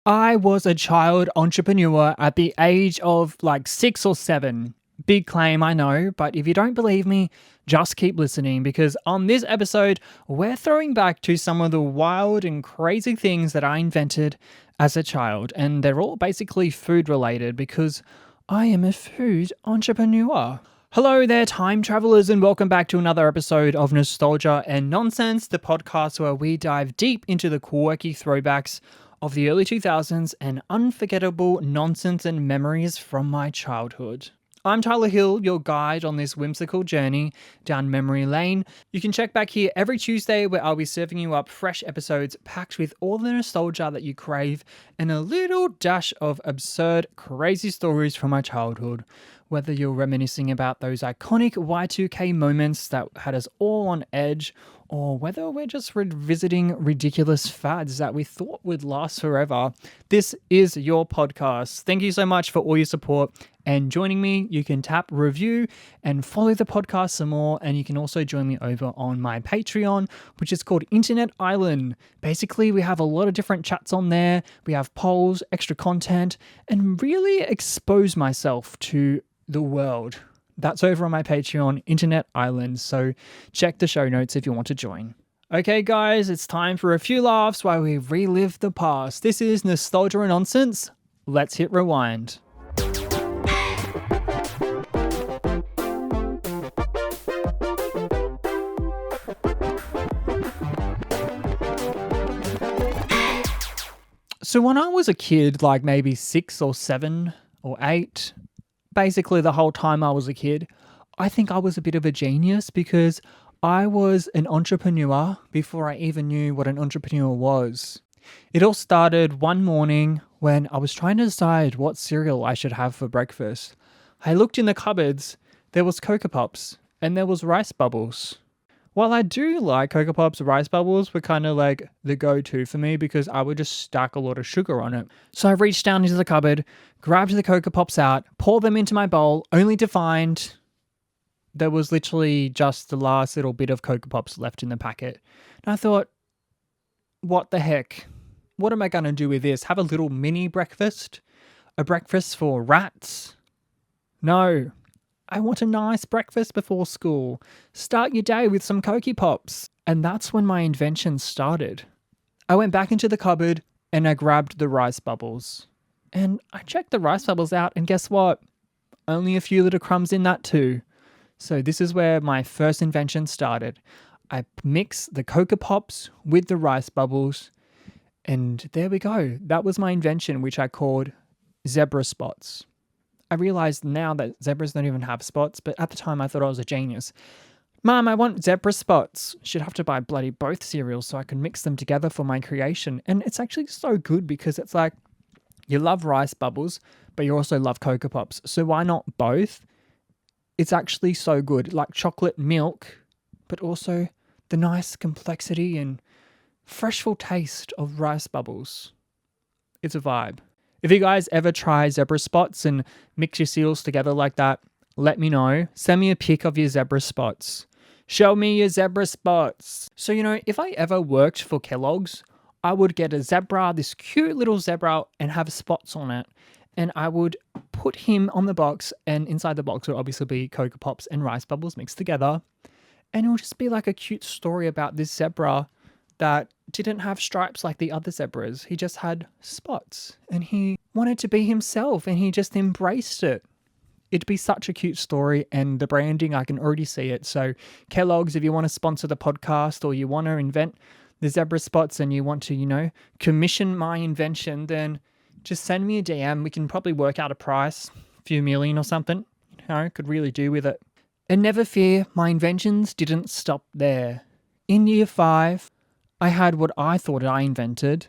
I was a child entrepreneur at the age of like 6 or 7. Big claim, I know, but if you don't believe me, just keep listening because on this episode, we're throwing back to some of the wild and crazy things that I invented as a child, and they're all basically food related because I am a food entrepreneur. Hello there, time travelers, and welcome back to another episode of Nostalgia and Nonsense, the podcast where we dive deep into the quirky throwbacks of the early 2000s and unforgettable nonsense and memories from my childhood. I'm Tylah Hill, your guide on this whimsical journey down memory lane. You can check back here every Tuesday where I'll be serving you up fresh episodes packed with all the nostalgia that you crave and a little dash of absurd, crazy stories from my childhood. Whether you're reminiscing about those iconic Y2K moments that had us all on edge, or whether we're just revisiting ridiculous fads that we thought would last forever, this is your podcast. Thank you so much for all your support and joining me. You can tap review and follow the podcast some more, and you can also join me over on my Patreon, which is called Internet Island. Basically, we have a lot of different chats on there. We have polls, extra content, and really expose myself to the world. That's over on my Patreon, Internet Island, so check the show notes if you want to join. Okay guys, it's time for a few laughs while we relive the past. This is Nostalgia and Nonsense. Let's hit rewind. So when I was a kid, like maybe 6 or 7 or 8, basically the whole time I was a kid, I think I was a bit of a genius because I was an entrepreneur before I even knew what an entrepreneur was. It all started one morning when I was trying to decide what cereal I should have for breakfast. I looked in the cupboards, there was Cocoa Pops and there was Rice Bubbles. While I do like Cocoa Pops, Rice Bubbles were kind of like the go-to for me because I would just stack a lot of sugar on it. So I reached down into the cupboard, grabbed the Cocoa Pops out, poured them into my bowl, only to find there was literally just the last little bit of Cocoa Pops left in the packet. And I thought, what the heck? What am I going to do with this? Have a little mini breakfast? A breakfast for rats? No. I want a nice breakfast before school. Start your day with some Cocoa Pops. And that's when my invention started. I went back into the cupboard and I grabbed the Rice Bubbles. And I checked the Rice Bubbles out and guess what? Only a few little crumbs in that too. So this is where my first invention started. I mixed the Cocoa Pops with the Rice Bubbles and there we go. That was my invention, which I called zebra spots. I realized now that zebras don't even have spots, but at the time I thought I was a genius. Mom, I want zebra spots. Should have to buy bloody both cereals so I can mix them together for my creation. And it's actually so good because it's like you love Rice Bubbles, but you also love Cocoa Pops. So why not both? It's actually so good, like chocolate milk, but also the nice complexity and freshful taste of Rice Bubbles. It's a vibe. If you guys ever try zebra spots and mix your cereals together like that, let me know. Send me a pic of your zebra spots. Show me your zebra spots. So, if I ever worked for Kellogg's, I would get a zebra, this cute little zebra, and have spots on it. And I would put him on the box, and inside the box would obviously be Cocoa Pops and Rice Bubbles mixed together. And it would just be like a cute story about this zebra that didn't have stripes like the other zebras. He just had spots and he wanted to be himself and he just embraced it. It'd be such a cute story and the branding, I can already see it. So Kellogg's, if you want to sponsor the podcast or you want to invent the zebra spots and you want to, commission my invention, then just send me a DM. We can probably work out a price, a few million or something. Could really do with it. And never fear, my inventions didn't stop there. In year 5, I had what I thought I invented,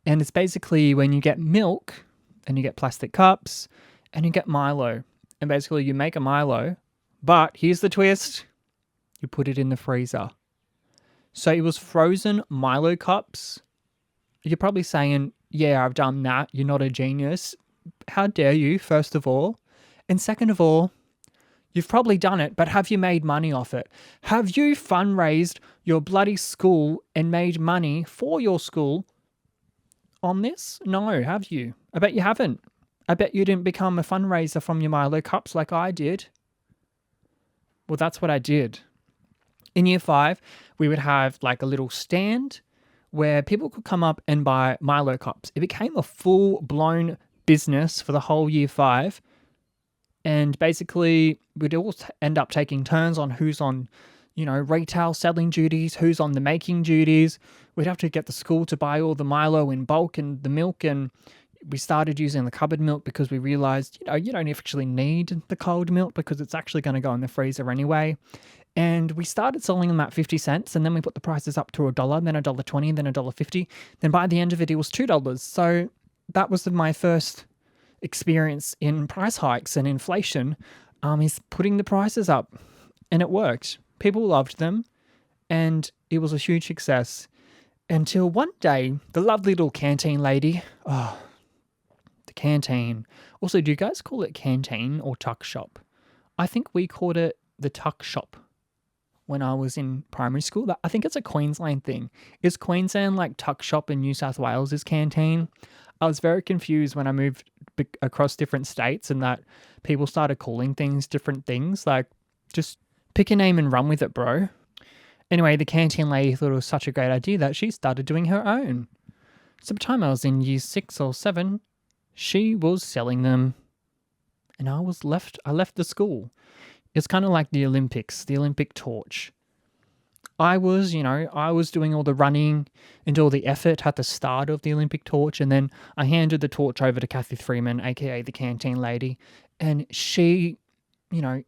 and it's basically when you get milk and you get plastic cups and you get Milo. And basically you make a Milo, but here's the twist, you put it in the freezer. So it was frozen Milo cups. You're probably saying, yeah, I've done that. You're not a genius. How dare you, first of all? And second of all, you've probably done it, but have you made money off it? Have you fundraised your bloody school and made money for your school on this? No, have you? I bet you haven't. I bet you didn't become a fundraiser from your Milo cups like I did. Well, that's what I did. In year 5, we would have like a little stand where people could come up and buy Milo cups. It became a full-blown business for the whole year 5. And basically, we'd all end up taking turns on who's on, retail selling duties, who's on the making duties. We'd have to get the school to buy all the Milo in bulk and the milk. And we started using the cupboard milk because we realized, you don't actually need the cold milk because it's actually going to go in the freezer anyway. And we started selling them at 50 cents, and then we put the prices up to $1, then $1.20, then $1.50. Then by the end of it, it was $2. So that was my first experience in price hikes and inflation, is putting the prices up. And it worked. People loved them, and it was a huge success. Until one day, the lovely little canteen lady, the canteen. Also, do you guys call it canteen or tuck shop? I think we called it the tuck shop when I was in primary school. I think it's a Queensland thing. Is Queensland like tuck shop and New South Wales is canteen? I was very confused when I moved across different states and that people started calling things different things. Like, just pick a name and run with it, bro. Anyway, the canteen lady thought it was such a great idea that she started doing her own. So by the time I was in year 6 or 7, she was selling them. And I left the school. It's kind of like the Olympics, the Olympic torch. I was doing all the running and all the effort at the start of the Olympic torch, and then I handed the torch over to Kathy Freeman, aka the canteen lady, and she,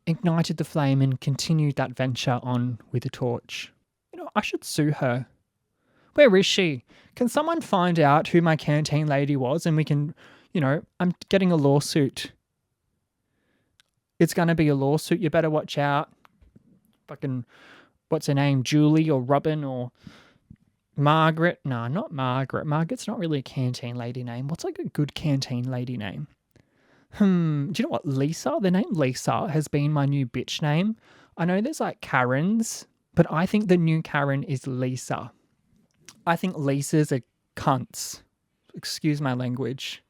ignited the flame and continued that venture on with the torch. I should sue her. Where is she? Can someone find out who my canteen lady was, and we can, I'm getting a lawsuit. It's going to be a lawsuit. You better watch out. Fucking, what's her name? Julie or Robin or Margaret? No, not Margaret. Margaret's not really a canteen lady name. What's like a good canteen lady name? Do you know what? Lisa? The name Lisa has been my new bitch name. I know there's like Karens, but I think the new Karen is Lisa. I think Lisa's are cunts. Excuse my language.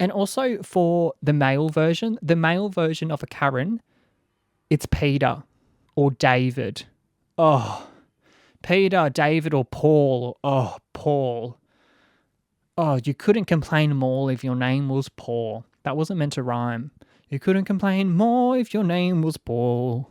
And also for the male version of a Karen, it's Peter or David. Oh, Peter, David, or Paul. Oh, Paul. Oh, you couldn't complain more if your name was Paul. That wasn't meant to rhyme. You couldn't complain more if your name was Paul.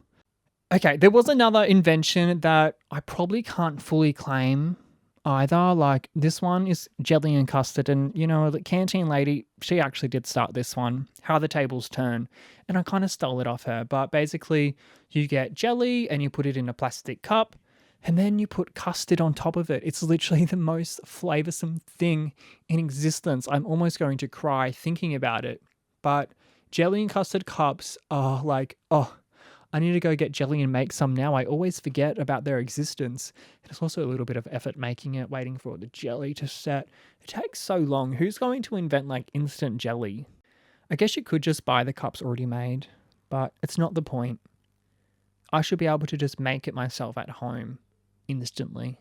Okay, there was another invention that I probably can't fully claim either. Like, this one is jelly and custard, and the canteen lady, she actually did start this one, How the Tables Turn, and I kind of stole it off her. But basically, you get jelly and you put it in a plastic cup, and then you put custard on top of it. It's literally the most flavoursome thing in existence. I'm almost going to cry thinking about it. But jelly and custard cups are like, I need to go get jelly and make some now. I always forget about their existence. It's also a little bit of effort making it, waiting for the jelly to set. It takes so long. Who's going to invent like instant jelly? I guess you could just buy the cups already made, but it's not the point. I should be able to just make it myself at home instantly.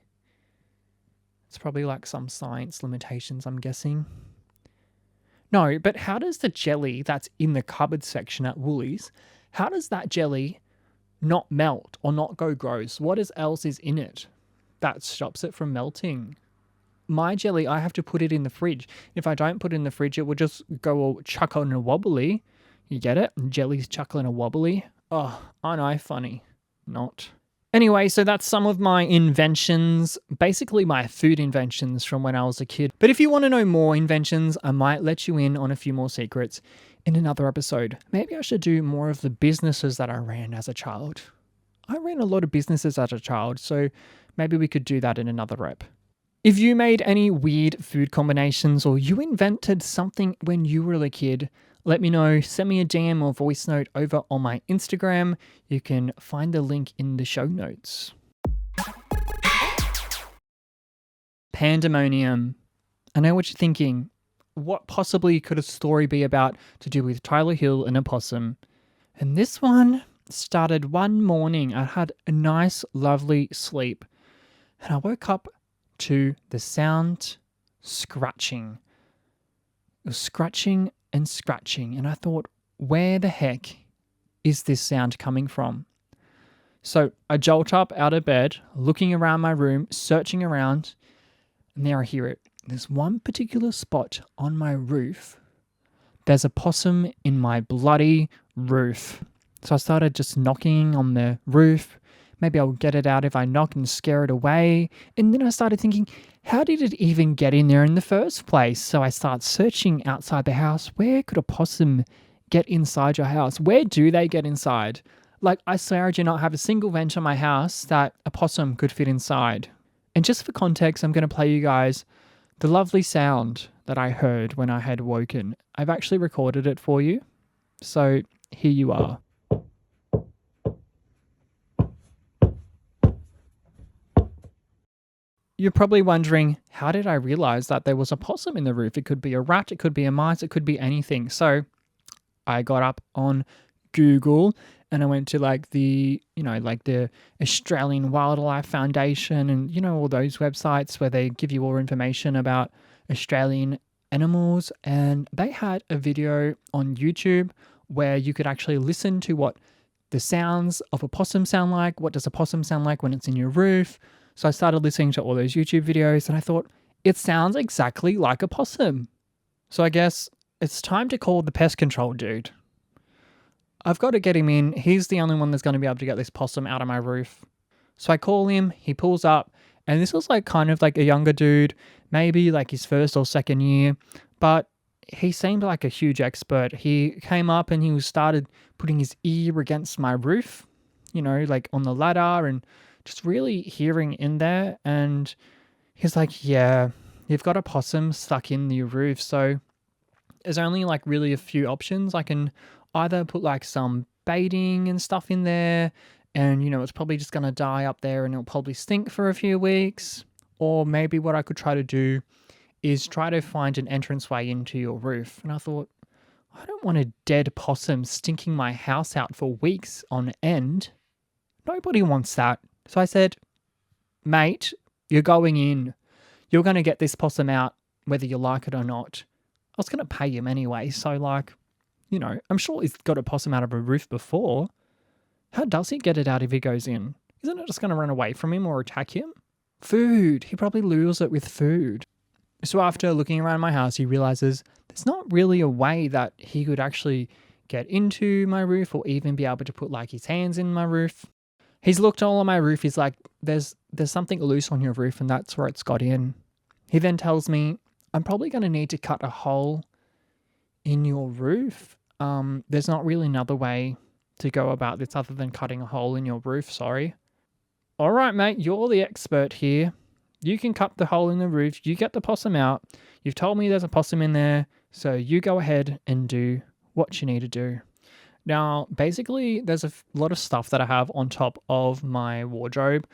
It's probably like some science limitations, I'm guessing. No, but how does the jelly that's in the cupboard section at Woolies, how does that jelly not melt or not go gross? What else is in it that stops it from melting? My jelly, I have to put it in the fridge. If I don't put it in the fridge, it will just go all chuckle and wobbly. You get it? Jelly's chuckling and wobbly. Oh, aren't I funny? Not. Anyway, so that's some of my inventions, basically my food inventions from when I was a kid. But if you want to know more inventions, I might let you in on a few more secrets in another episode. Maybe I should do more of the businesses that I ran as a child. I ran a lot of businesses as a child, so maybe we could do that in another rep. If you made any weird food combinations or you invented something when you were a kid, let me know. Send me a DM or voice note over on my Instagram. You can find the link in the show notes. Pandemonium. I know what you're thinking. What possibly could a story be about to do with Tylah Hill and a possum? And this one started one morning. I had a nice, lovely sleep. And I woke up to the sound scratching. It was scratching and scratching. And I thought, where the heck is this sound coming from? So I jolt up out of bed, looking around my room, searching around, and there I hear it. There's one particular spot on my roof. There's a possum in my bloody roof. So I started just knocking on the roof. Maybe I'll get it out if I knock and scare it away. And then I started thinking, how did it even get in there in the first place? So I start searching outside the house. Where could a possum get inside your house? Where do they get inside? Like, I swear I do not have a single vent in my house that a possum could fit inside. And just for context, I'm going to play you guys the lovely sound that I heard when I had woken. I've actually recorded it for you. So here you are. You're probably wondering, how did I realize that there was a possum in the roof? It could be a rat, it could be a mouse, it could be anything. So I got up on Google and I went to the Australian Wildlife Foundation and, all those websites where they give you all information about Australian animals. And they had a video on YouTube where you could actually listen to what the sounds of a possum sound like. What does a possum sound like when it's in your roof? So I started listening to all those YouTube videos and I thought, it sounds exactly like a possum. So I guess it's time to call the pest control dude. I've got to get him in. He's the only one that's going to be able to get this possum out of my roof. So I call him, he pulls up, and this was kind of a younger dude, maybe his first or second year, but he seemed like a huge expert. He came up and he started putting his ear against my roof, on the ladder and just really hearing in there. And he's like, yeah, you've got a possum stuck in your roof. So there's only really a few options. I can either put some baiting and stuff in there and, it's probably just going to die up there and it'll probably stink for a few weeks. Or maybe what I could try to do is try to find an entranceway into your roof. And I thought, I don't want a dead possum stinking my house out for weeks on end. Nobody wants that. So I said, mate, you're going in. You're going to get this possum out whether you like it or not. I was going to pay him anyway. So I'm sure he's got a possum out of a roof before. How does he get it out if he goes in? Isn't it just going to run away from him or attack him? Food. He probably lures it with food. So after looking around my house, he realizes there's not really a way that he could actually get into my roof or even be able to put his hands in my roof. He's looked all on my roof. He's like, there's something loose on your roof and that's where it's got in. He then tells me, I'm probably going to need to cut a hole in your roof. There's not really another way to go about this other than cutting a hole in your roof, sorry. All right, mate, you're the expert here. You can cut the hole in the roof. You get the possum out. You've told me there's a possum in there, so you go ahead and do what you need to do. Now, basically, there's a lot of stuff that I have on top of my wardrobe.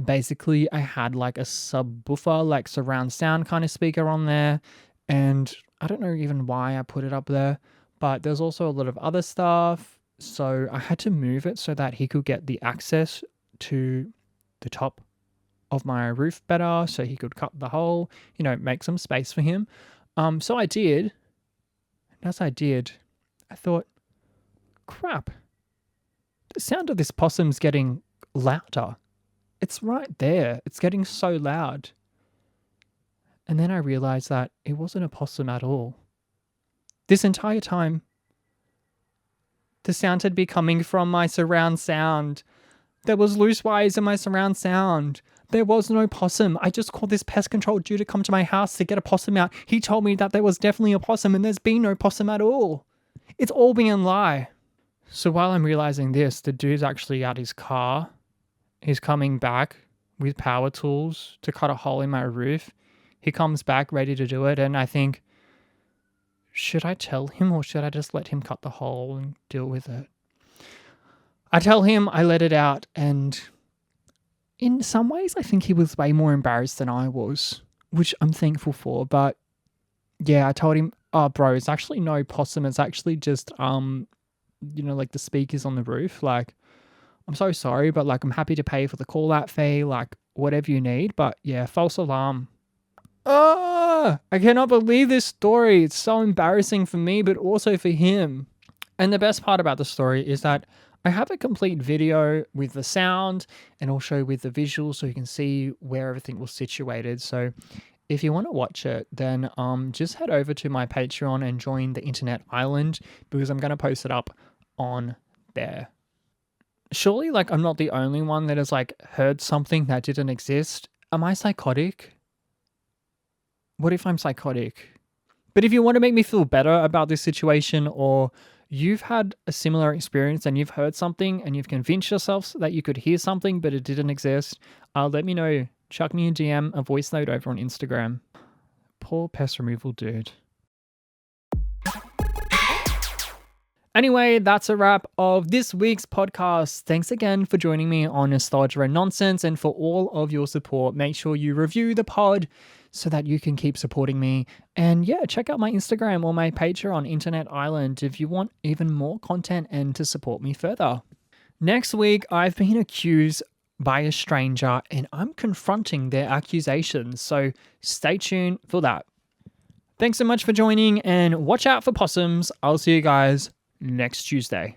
Basically, I had a subwoofer, surround sound kind of speaker on there, and I don't know even why I put it up there, but there's also a lot of other stuff. So I had to move it so that he could get the access to the top of my roof better, so he could cut the hole, make some space for him. So I did. And as I did, I thought, crap, the sound of this possum's getting louder. It's right there. It's getting so loud. And then I realized that it wasn't a possum at all. This entire time, the sound had been coming from my surround sound. There was loose wires in my surround sound. There was no possum. I just called this pest control dude to come to my house to get a possum out. He told me that there was definitely a possum and there's been no possum at all. It's all been a lie. So while I'm realizing this, the dude's actually at his car. He's coming back with power tools to cut a hole in my roof. He comes back ready to do it, and I think, should I tell him or should I just let him cut the hole and deal with it? I tell him, I let it out, and in some ways I think he was way more embarrassed than I was, which I'm thankful for. But yeah, I told him, oh bro, it's actually no possum, it's actually just the speakers on the roof. I'm so sorry, but I'm happy to pay for the call out fee, whatever you need. But yeah, false alarm. I cannot believe this story. It's so embarrassing for me, but also for him. And the best part about the story is that I have a complete video with the sound and also with the visuals so you can see where everything was situated. So if you want to watch it, then just head over to my Patreon and join the Internet Island because I'm going to post it up on there. Surely, like, I'm not the only one that has, like, heard something that didn't exist. Am I psychotic? What if I'm psychotic? But if you want to make me feel better about this situation, or you've had a similar experience and you've heard something and you've convinced yourself that you could hear something but it didn't exist, let me know. Chuck me a DM, a voice note over on Instagram. Poor pest removal dude. Anyway, that's a wrap of this week's podcast. Thanks again for joining me on Nostalgia and Nonsense and for all of your support. Make sure you review the pod so that you can keep supporting me. And yeah, check out my Instagram or my Patreon, Internet Island, if you want even more content and to support me further. Next week, I've been accused by a stranger and I'm confronting their accusations. So stay tuned for that. Thanks so much for joining and watch out for possums. I'll see you guys next Tuesday.